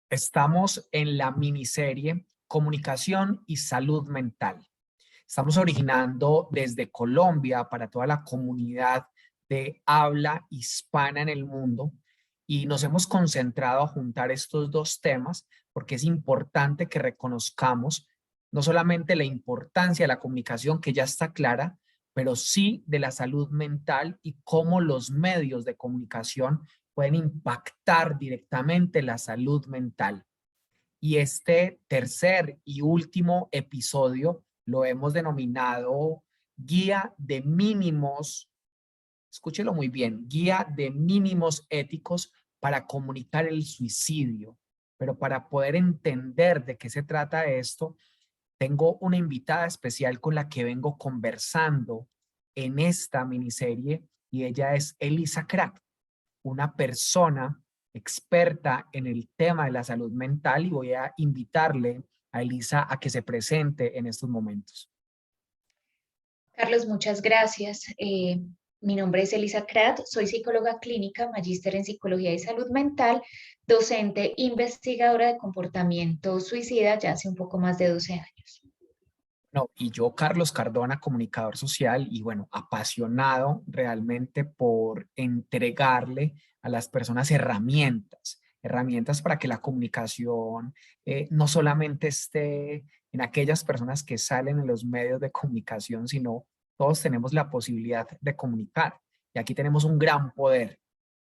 Estamos en la miniserie Comunicación y Salud Mental. Estamos originando desde Colombia para toda la comunidad de habla hispana en el mundo y nos hemos concentrado a juntar estos dos temas porque es importante que reconozcamos no solamente la importancia de la comunicación, que ya está clara, pero sí de la salud mental y cómo los medios de comunicación pueden impactar directamente la salud mental. Y este tercer y último episodio lo hemos denominado Guía de Mínimos, escúchelo muy bien, Guía de Mínimos Éticos para comunicar el suicidio. Pero para poder entender de qué se trata esto, tengo una invitada especial con la que vengo conversando en esta miniserie y ella es Elisa Crack, una persona experta en el tema de la salud mental, y voy a invitarle a Elisa a que se presente en estos momentos. Carlos, muchas gracias. Mi nombre es Elisa Crat, soy psicóloga clínica, magíster en psicología y salud mental, docente, investigadora de comportamiento suicida ya hace un poco más de 12 años. No, y yo, Carlos Cardona, comunicador social y bueno, apasionado realmente por entregarle a las personas herramientas para que la comunicación no solamente esté en aquellas personas que salen en los medios de comunicación, sino todos tenemos la posibilidad de comunicar. Y aquí tenemos un gran poder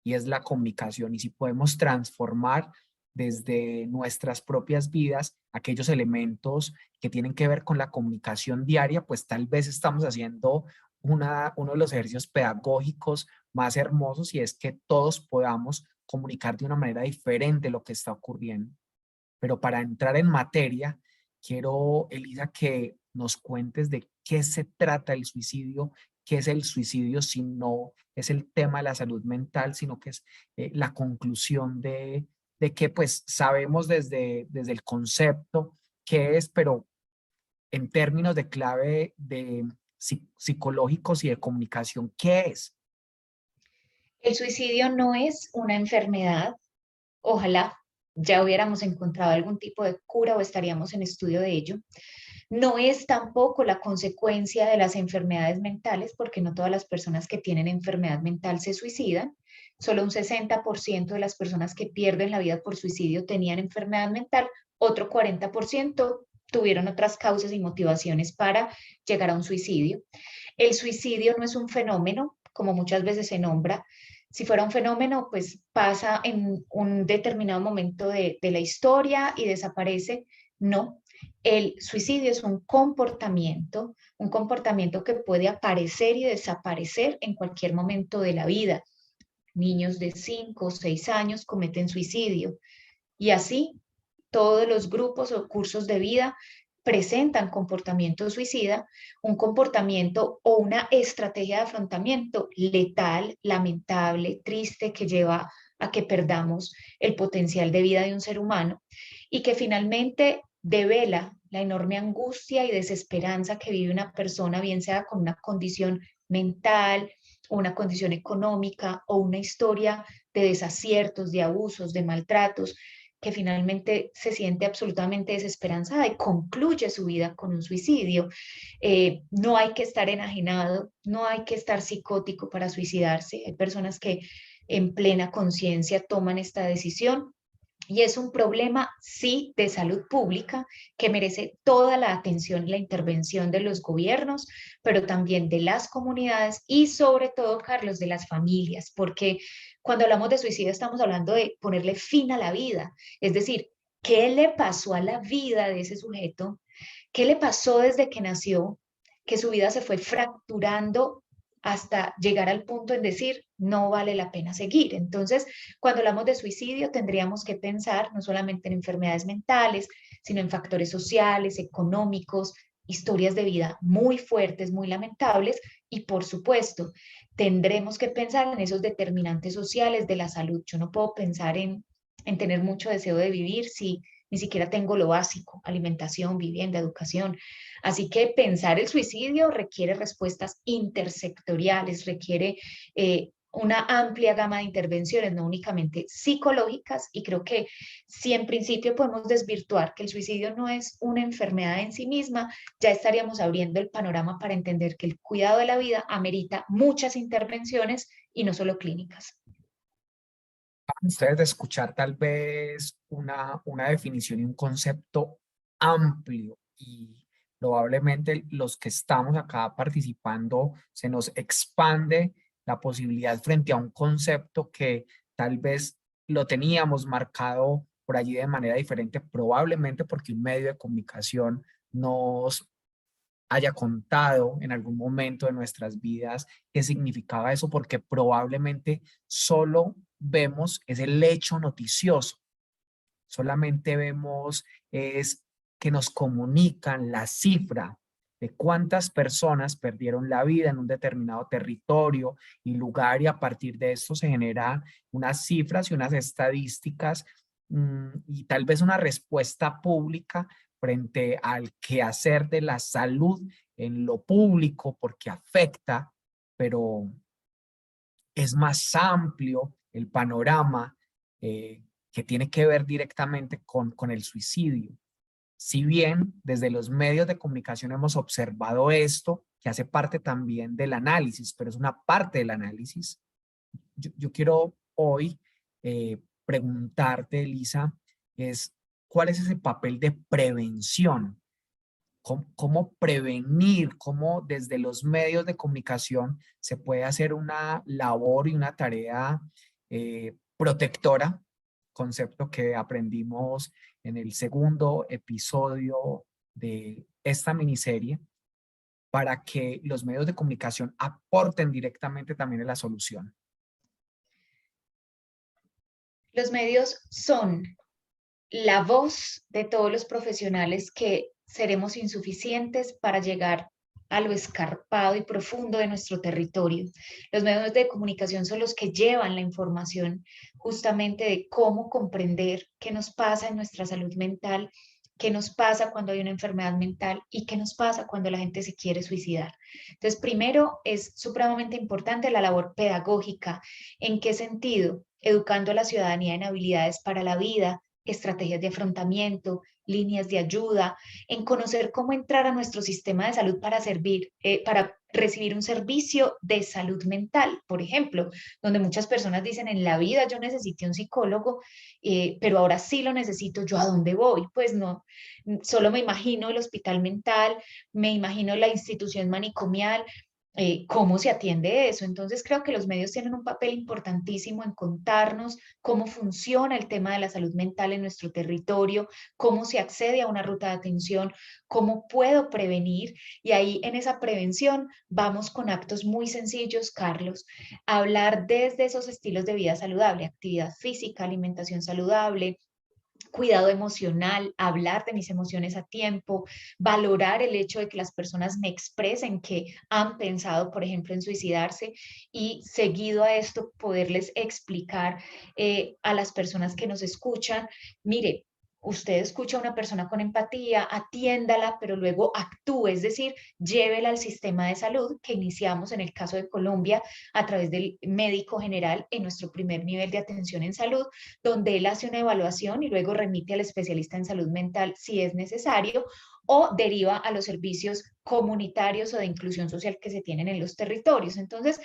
y es la comunicación. Y si podemos transformar desde nuestras propias vidas aquellos elementos que tienen que ver con la comunicación diaria, pues tal vez estamos haciendo uno de los ejercicios pedagógicos más hermosos, y es que todos podamos comunicar de una manera diferente lo que está ocurriendo. Pero para entrar en materia, quiero, Elisa, que nos cuentes de qué se trata el suicidio, qué es el suicidio, si no es el tema de la salud mental, sino que es la conclusión de que pues sabemos desde el concepto qué es, pero en términos de clave de psicológicos y de comunicación, ¿qué es? El suicidio no es una enfermedad. Ojalá ya hubiéramos encontrado algún tipo de cura o estaríamos en estudio de ello. No es tampoco la consecuencia de las enfermedades mentales, porque no todas las personas que tienen enfermedad mental se suicidan. Solo un 60% de las personas que pierden la vida por suicidio tenían enfermedad mental, otro 40% tuvieron otras causas y motivaciones para llegar a un suicidio. El suicidio no es un fenómeno, como muchas veces se nombra. Si fuera un fenómeno, pues pasa en un determinado momento de la historia y desaparece. No, el suicidio es un comportamiento que puede aparecer y desaparecer en cualquier momento de la vida. Niños de 5 o 6 años cometen suicidio y así todos los grupos o cursos de vida presentan comportamiento suicida, un comportamiento o una estrategia de afrontamiento letal, lamentable, triste, que lleva a que perdamos el potencial de vida de un ser humano y que finalmente devela la enorme angustia y desesperanza que vive una persona, bien sea con una condición mental, una condición económica o una historia de desaciertos, de abusos, de maltratos, que finalmente se siente absolutamente desesperanzada y concluye su vida con un suicidio. No hay que estar enajenado, no hay que estar psicótico para suicidarse. Hay personas que en plena conciencia toman esta decisión. Y es un problema, sí, de salud pública que merece toda la atención y la intervención de los gobiernos, pero también de las comunidades y sobre todo, Carlos, de las familias, porque cuando hablamos de suicidio estamos hablando de ponerle fin a la vida, es decir, ¿qué le pasó a la vida de ese sujeto? ¿Qué le pasó desde que nació? Que su vida se fue fracturando hasta llegar al punto en decir, no vale la pena seguir. Entonces, cuando hablamos de suicidio, tendríamos que pensar no solamente en enfermedades mentales, sino en factores sociales, económicos, historias de vida muy fuertes, muy lamentables, y por supuesto, tendremos que pensar en esos determinantes sociales de la salud. Yo no puedo pensar en tener mucho deseo de vivir si ni siquiera tengo lo básico: alimentación, vivienda, educación. Así que pensar el suicidio requiere respuestas intersectoriales, requiere una amplia gama de intervenciones, no únicamente psicológicas, y creo que si en principio podemos desvirtuar que el suicidio no es una enfermedad en sí misma, ya estaríamos abriendo el panorama para entender que el cuidado de la vida amerita muchas intervenciones y no solo clínicas. Ustedes de escuchar tal vez una definición y un concepto amplio y probablemente los que estamos acá participando se nos expande la posibilidad frente a un concepto que tal vez lo teníamos marcado por allí de manera diferente, probablemente porque un medio de comunicación nos haya contado en algún momento de nuestras vidas qué significaba eso, porque probablemente solo vemos es el hecho noticioso, solamente vemos es que nos comunican la cifra de cuántas personas perdieron la vida en un determinado territorio y lugar, y a partir de esto se generan unas cifras y unas estadísticas, y tal vez una respuesta pública frente al quehacer de la salud en lo público, porque afecta, pero es más amplio el panorama, que tiene que ver directamente con el suicidio. Si bien desde los medios de comunicación hemos observado esto, que hace parte también del análisis, pero es una parte del análisis, yo quiero hoy preguntarte, Elisa, es cuál es ese papel de prevención. ¿Cómo prevenir, cómo desde los medios de comunicación se puede hacer una labor y una tarea protectora, concepto que aprendimos en el segundo episodio de esta miniserie, para que los medios de comunicación aporten directamente también en la solución? Los medios son la voz de todos los profesionales que seremos insuficientes para llegar a lo escarpado y profundo de nuestro territorio. Los medios de comunicación son los que llevan la información justamente de cómo comprender qué nos pasa en nuestra salud mental, qué nos pasa cuando hay una enfermedad mental y qué nos pasa cuando la gente se quiere suicidar. Entonces, primero es supremamente importante la labor pedagógica. ¿En qué sentido? Educando a la ciudadanía en habilidades para la vida, estrategias de afrontamiento, líneas de ayuda, en conocer cómo entrar a nuestro sistema de salud para servir, para recibir un servicio de salud mental, por ejemplo, donde muchas personas dicen en la vida yo necesité un psicólogo, pero ahora sí lo necesito, ¿yo a dónde voy? Pues no, solo me imagino el hospital mental, me imagino la institución manicomial, cómo se atiende eso. Entonces creo que los medios tienen un papel importantísimo en contarnos cómo funciona el tema de la salud mental en nuestro territorio, cómo se accede a una ruta de atención, cómo puedo prevenir. Y ahí en esa prevención vamos con actos muy sencillos, Carlos, hablar desde esos estilos de vida saludable, actividad física, alimentación saludable, cuidado emocional, hablar de mis emociones a tiempo, valorar el hecho de que las personas me expresen que han pensado, por ejemplo, en suicidarse, y seguido a esto poderles explicar a las personas que nos escuchan, mire, usted escucha a una persona con empatía, atiéndala, pero luego actúe, es decir, llévela al sistema de salud que iniciamos en el caso de Colombia a través del médico general en nuestro primer nivel de atención en salud, donde él hace una evaluación y luego remite al especialista en salud mental si es necesario, o deriva a los servicios comunitarios o de inclusión social que se tienen en los territorios. Entonces,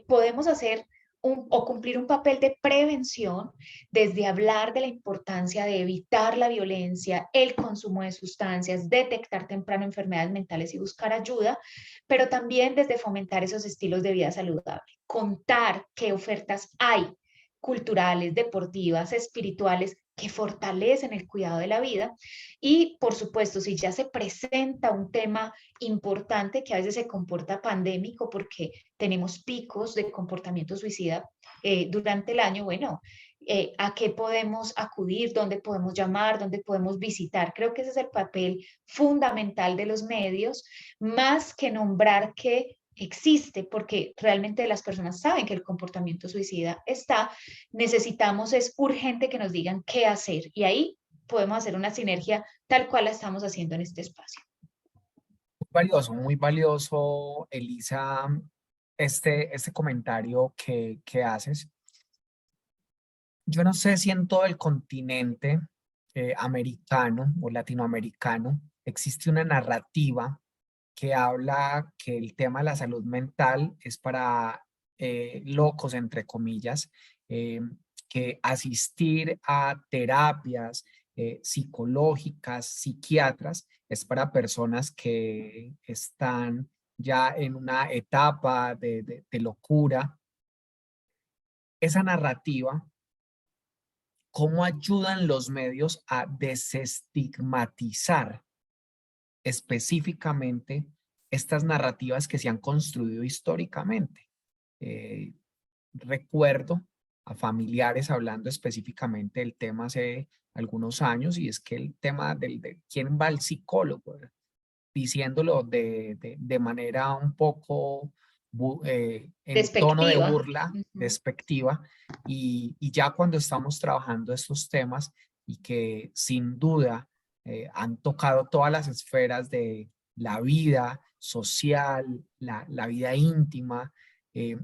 podemos hacer o cumplir un papel de prevención desde hablar de la importancia de evitar la violencia, el consumo de sustancias, detectar temprano enfermedades mentales y buscar ayuda, pero también desde fomentar esos estilos de vida saludable, contar qué ofertas hay culturales, deportivas, espirituales, que fortalecen el cuidado de la vida. Y, por supuesto, si ya se presenta un tema importante que a veces se comporta pandémico porque tenemos picos de comportamiento suicida durante el año, bueno, a qué podemos acudir, dónde podemos llamar, dónde podemos visitar. Creo que ese es el papel fundamental de los medios, más que nombrar que existe, porque realmente las personas saben que el comportamiento suicida está. Necesitamos, es urgente que nos digan qué hacer, y ahí podemos hacer una sinergia tal cual la estamos haciendo en este espacio. Muy valioso, Elisa, este comentario que haces. Yo no sé si en todo el continente americano o latinoamericano existe una narrativa que habla que el tema de la salud mental es para locos, entre comillas, eh, que asistir a terapias psicológicas, psiquiatras, es para personas que están ya en una etapa de locura. Esa narrativa, ¿cómo ayudan los medios a desestigmatizar específicamente estas narrativas que se han construido históricamente? Eh, Recuerdo a familiares hablando específicamente del tema hace algunos años, y es que el tema de quién va al psicólogo, diciéndolo de manera un poco en tono de Despectiva. burla, Ujú. despectiva, y ya cuando estamos trabajando estos temas y que sin duda han tocado todas las esferas de la vida social, la vida íntima, eh,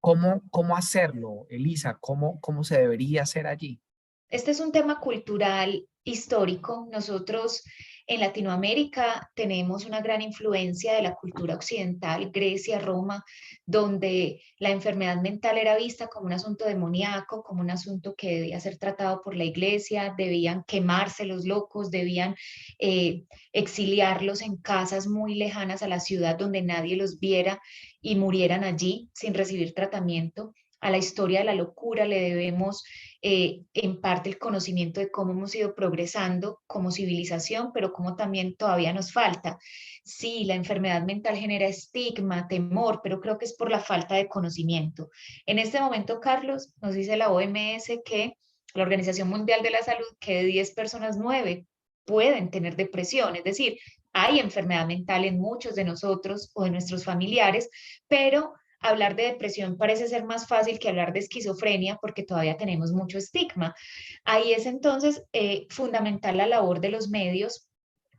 ¿cómo hacerlo, Elisa? ¿Cómo se debería hacer allí? Este es un tema cultural histórico. Nosotros en Latinoamérica tenemos una gran influencia de la cultura occidental, Grecia, Roma, donde la enfermedad mental era vista como un asunto demoníaco, como un asunto que debía ser tratado por la iglesia, debían quemarse los locos, debían eh, exiliarlos en casas muy lejanas a la ciudad donde nadie los viera y murieran allí sin recibir tratamiento. A la historia de la locura le debemos en parte el conocimiento de cómo hemos ido progresando como civilización, pero cómo también todavía nos falta. Sí, la enfermedad mental genera estigma, temor, pero creo que es por la falta de conocimiento. En este momento, Carlos, nos dice la OMS que la Organización Mundial de la Salud, que de 10 personas, 9 pueden tener depresión, es decir, hay enfermedad mental en muchos de nosotros o de nuestros familiares, pero hablar de depresión parece ser más fácil que hablar de esquizofrenia porque todavía tenemos mucho estigma. Ahí es entonces fundamental la labor de los medios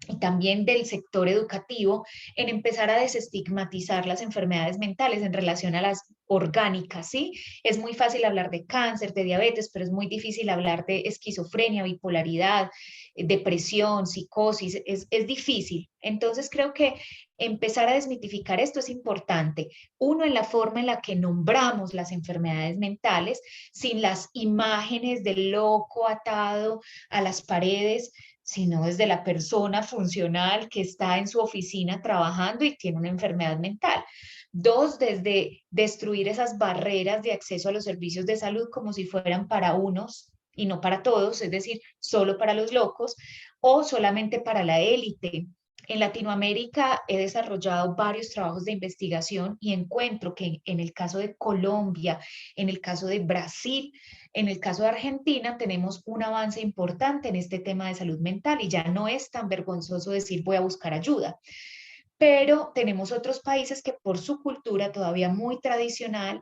y también del sector educativo en empezar a desestigmatizar las enfermedades mentales en relación a las orgánicas, ¿sí? Es muy fácil hablar de cáncer, de diabetes, pero es muy difícil hablar de esquizofrenia, bipolaridad, depresión, psicosis, es difícil. Entonces creo que empezar a desmitificar esto es importante. Uno, en la forma en la que nombramos las enfermedades mentales, sin las imágenes del loco atado a las paredes, sino desde la persona funcional que está en su oficina trabajando y tiene una enfermedad mental. Dos, desde destruir esas barreras de acceso a los servicios de salud como si fueran para unos y no para todos, es decir, solo para los locos o solamente para la élite. En Latinoamérica he desarrollado varios trabajos de investigación y encuentro que en el caso de Colombia, en el caso de Brasil, en el caso de Argentina tenemos un avance importante en este tema de salud mental y ya no es tan vergonzoso decir voy a buscar ayuda. Pero tenemos otros países que por su cultura todavía muy tradicional,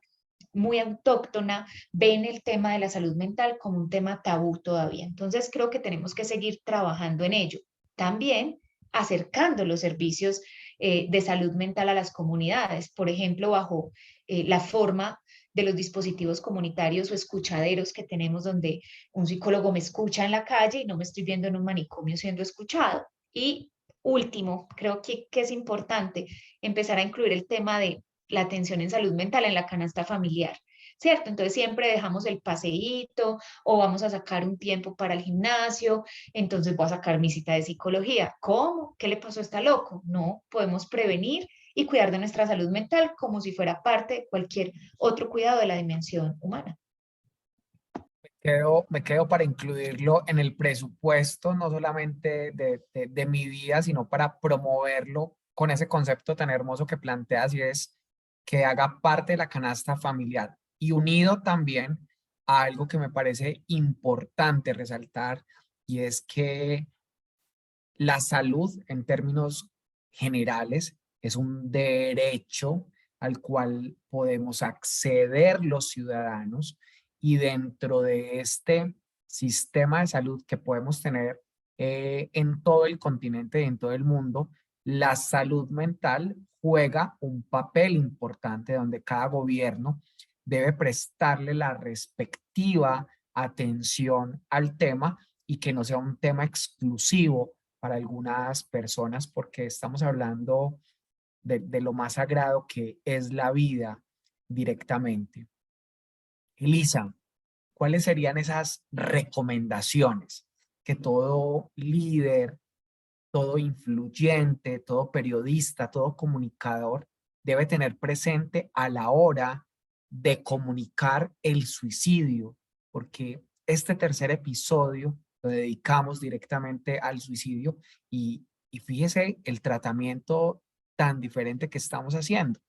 muy autóctona, ven el tema de la salud mental como un tema tabú todavía. Entonces creo que tenemos que seguir trabajando en ello. También acercando los servicios de salud mental a las comunidades, por ejemplo, bajo la forma de los dispositivos comunitarios o escuchaderos que tenemos donde un psicólogo me escucha en la calle y no me estoy viendo en un manicomio siendo escuchado. Y último, creo que es importante empezar a incluir el tema de la atención en salud mental en la canasta familiar, ¿cierto? Entonces siempre dejamos el paseíto o vamos a sacar un tiempo para el gimnasio, entonces voy a sacar mi cita de psicología. ¿Cómo? ¿Qué le pasó a esta loco? No, podemos prevenir y cuidar de nuestra salud mental como si fuera parte de cualquier otro cuidado de la dimensión humana. Me quedo para incluirlo en el presupuesto, no solamente de mi vida, sino para promoverlo con ese concepto tan hermoso que planteas, y es que haga parte de la canasta familiar, y unido también a algo que me parece importante resaltar, y es que la salud en términos generales es un derecho al cual podemos acceder los ciudadanos, y dentro de este sistema de salud que podemos tener en todo el continente y en todo el mundo, la salud mental juega un papel importante donde cada gobierno debe prestarle la respectiva atención al tema y que no sea un tema exclusivo para algunas personas porque estamos hablando de lo más sagrado que es la vida directamente. Elisa, ¿cuáles serían esas recomendaciones que todo líder, todo influyente, todo periodista, todo comunicador debe tener presente a la hora de comunicar el suicidio? Porque este tercer episodio lo dedicamos directamente al suicidio y fíjese el tratamiento tan diferente que estamos haciendo,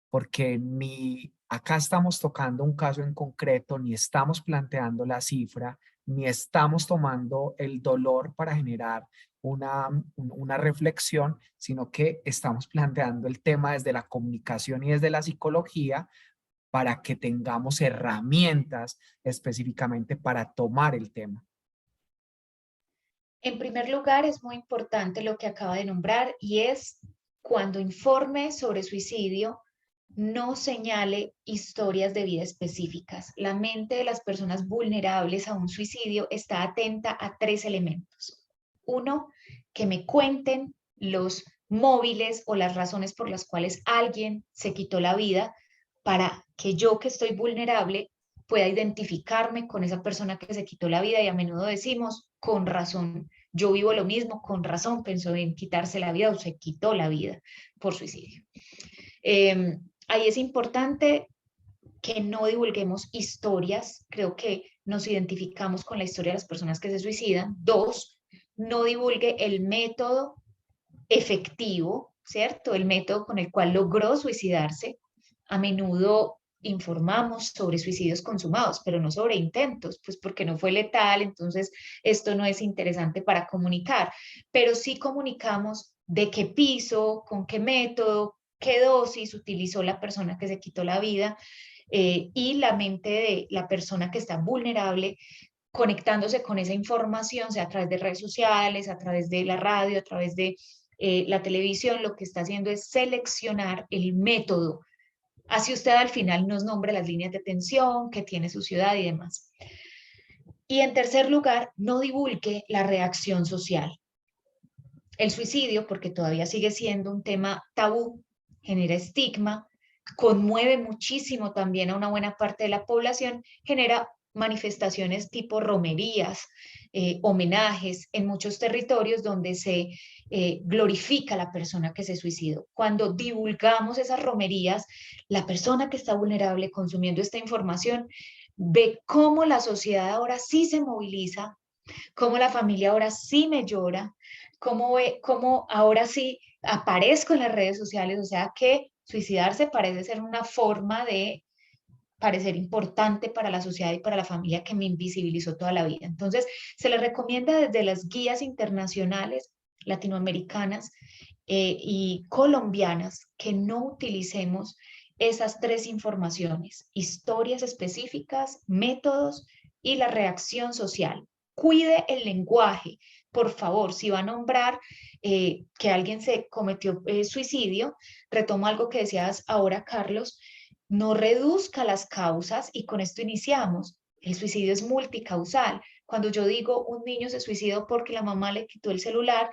porque ni acá estamos tocando un caso en concreto, ni estamos planteando la cifra, ni estamos tomando el dolor para generar una reflexión, sino que estamos planteando el tema desde la comunicación y desde la psicología para que tengamos herramientas específicamente para tomar el tema. En primer lugar, es muy importante lo que acaba de nombrar y es cuando informe sobre suicidio, no señale historias de vida específicas. La mente de las personas vulnerables a un suicidio está atenta a tres elementos. Uno, que me cuenten los móviles o las razones por las cuales alguien se quitó la vida para que yo que estoy vulnerable pueda identificarme con esa persona que se quitó la vida y a menudo decimos, con razón, yo vivo lo mismo, con razón pensó en quitarse la vida o se quitó la vida por suicidio. Ahí es importante que no divulguemos historias, creo que nos identificamos con la historia de las personas que se suicidan. Dos, no divulgue el método efectivo, ¿cierto? El método con el cual logró suicidarse. A menudo informamos sobre suicidios consumados, pero no sobre intentos, pues porque no fue letal, entonces esto no es interesante para comunicar, pero sí comunicamos de qué piso, con qué método, qué dosis utilizó la persona que se quitó la vida y la mente de la persona que está vulnerable conectándose con esa información, sea a través de redes sociales, a través de la radio, a través de la televisión, lo que está haciendo es seleccionar el método. Así usted al final nos nombre las líneas de atención que tiene su ciudad y demás. Y en tercer lugar, no divulgue la reacción social. El suicidio, porque todavía sigue siendo un tema tabú, genera estigma, conmueve muchísimo también a una buena parte de la población, genera manifestaciones tipo romerías, homenajes en muchos territorios donde se glorifica a la persona que se suicidó. Cuando divulgamos esas romerías, la persona que está vulnerable consumiendo esta información ve cómo la sociedad ahora sí se moviliza, cómo la familia ahora sí me llora, cómo ahora sí aparezco en las redes sociales, o sea que suicidarse parece ser una forma de parecer importante para la sociedad y para la familia que me invisibilizó toda la vida. Entonces, se le recomienda desde las guías internacionales, latinoamericanas y colombianas que no utilicemos esas tres informaciones, historias específicas, métodos y la reacción social. Cuide el lenguaje, por favor, si va a nombrar que alguien se cometió suicidio, retomo algo que decías ahora, Carlos, no reduzca las causas y con esto iniciamos. El suicidio es multicausal. Cuando yo digo un niño se suicidó porque la mamá le quitó el celular,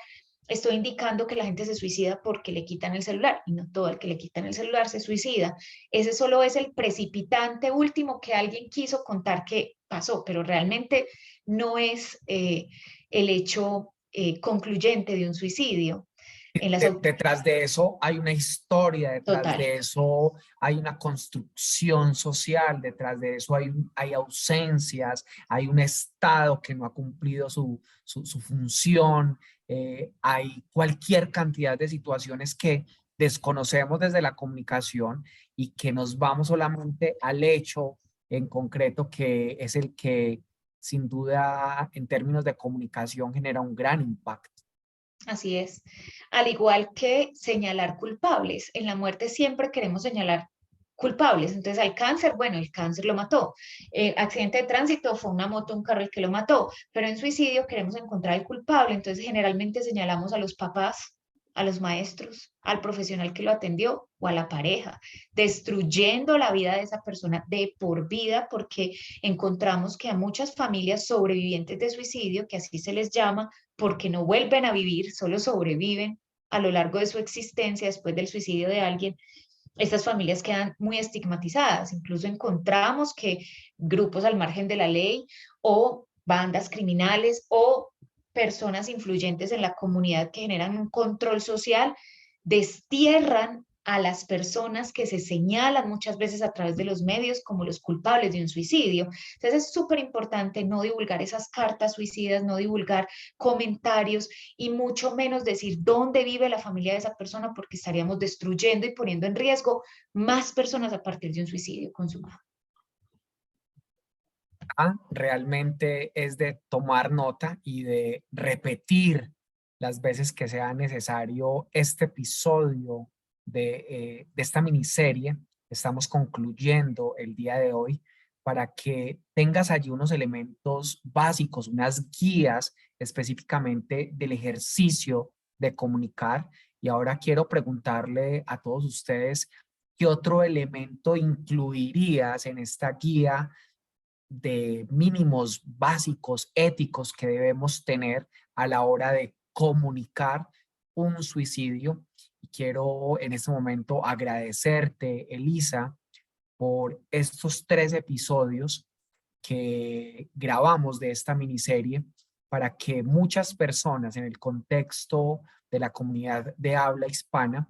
estoy indicando que la gente se suicida porque le quitan el celular y no todo el que le quitan el celular se suicida. Ese solo es el precipitante último que alguien quiso contar que pasó, pero realmente no es el hecho concluyente de un suicidio. En las Detrás de eso hay una historia, detrás Total. de eso hay una construcción social, detrás de eso hay ausencias, hay un Estado que no ha cumplido su función, hay cualquier cantidad de situaciones que desconocemos desde la comunicación y que nos vamos solamente al hecho en concreto que es el que sin duda en términos de comunicación genera un gran impacto. Así es. Al igual que señalar culpables. En la muerte siempre queremos señalar culpables. Entonces, al cáncer, bueno, el cáncer lo mató. Accidente de tránsito fue una moto, un carro el que lo mató. Pero en suicidio queremos encontrar el culpable. Entonces, generalmente señalamos a los papás, a los maestros, al profesional que lo atendió o a la pareja, destruyendo la vida de esa persona de por vida, porque encontramos que a muchas familias sobrevivientes de suicidio, que así se les llama, porque no vuelven a vivir, solo sobreviven a lo largo de su existencia después del suicidio de alguien, estas familias quedan muy estigmatizadas. Incluso encontramos que grupos al margen de la ley o bandas criminales o personas influyentes en la comunidad que generan un control social destierran a las personas que se señalan muchas veces a través de los medios como los culpables de un suicidio. Entonces es súper importante no divulgar esas cartas suicidas, no divulgar comentarios y mucho menos decir dónde vive la familia de esa persona porque estaríamos destruyendo y poniendo en riesgo más personas a partir de un suicidio consumado. Realmente es de tomar nota y de repetir las veces que sea necesario este episodio de esta miniserie. Estamos concluyendo el día de hoy para que tengas allí unos elementos básicos, unas guías específicamente del ejercicio de comunicar. Y ahora quiero preguntarle a todos ustedes, ¿qué otro elemento incluirías en esta guía de mínimos básicos éticos que debemos tener a la hora de comunicar un suicidio? Y quiero en este momento agradecerte, Elisa, por estos 3 episodios que grabamos de esta miniserie para que muchas personas en el contexto de la comunidad de habla hispana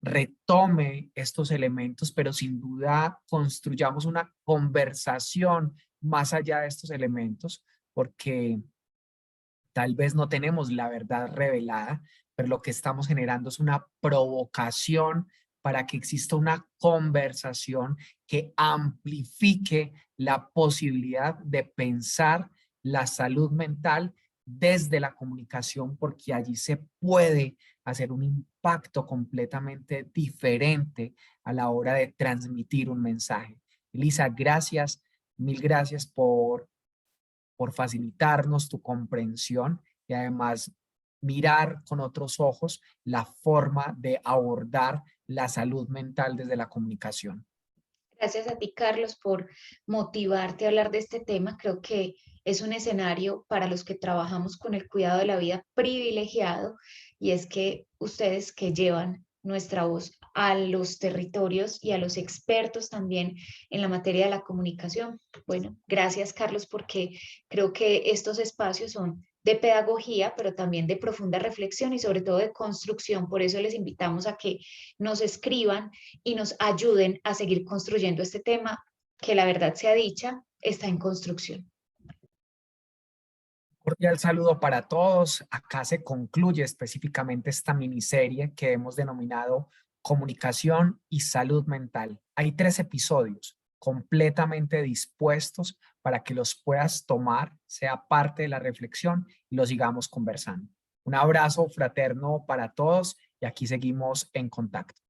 retome estos elementos, pero sin duda construyamos una conversación más allá de estos elementos, porque tal vez no tenemos la verdad revelada, pero lo que estamos generando es una provocación para que exista una conversación que amplifique la posibilidad de pensar la salud mental desde la comunicación, porque allí se puede hacer un impacto completamente diferente a la hora de transmitir un mensaje. Elisa, gracias, mil gracias por facilitarnos tu comprensión y además mirar con otros ojos la forma de abordar la salud mental desde la comunicación. Gracias a ti, Carlos, por motivarte a hablar de este tema. Creo que es un escenario para los que trabajamos con el cuidado de la vida privilegiado, y es que ustedes que llevan nuestra voz a los territorios y a los expertos también en la materia de la comunicación. Bueno, gracias, Carlos, porque creo que estos espacios son de pedagogía, pero también de profunda reflexión y sobre todo de construcción. Por eso les invitamos a que nos escriban y nos ayuden a seguir construyendo este tema que, la verdad sea dicha, está en construcción. Cordial saludo para todos. Acá se concluye específicamente esta miniserie que hemos denominado Comunicación y Salud Mental. Hay 3 episodios completamente dispuestos para que los puedas tomar, sea parte de la reflexión y lo sigamos conversando. Un abrazo fraterno para todos y aquí seguimos en contacto.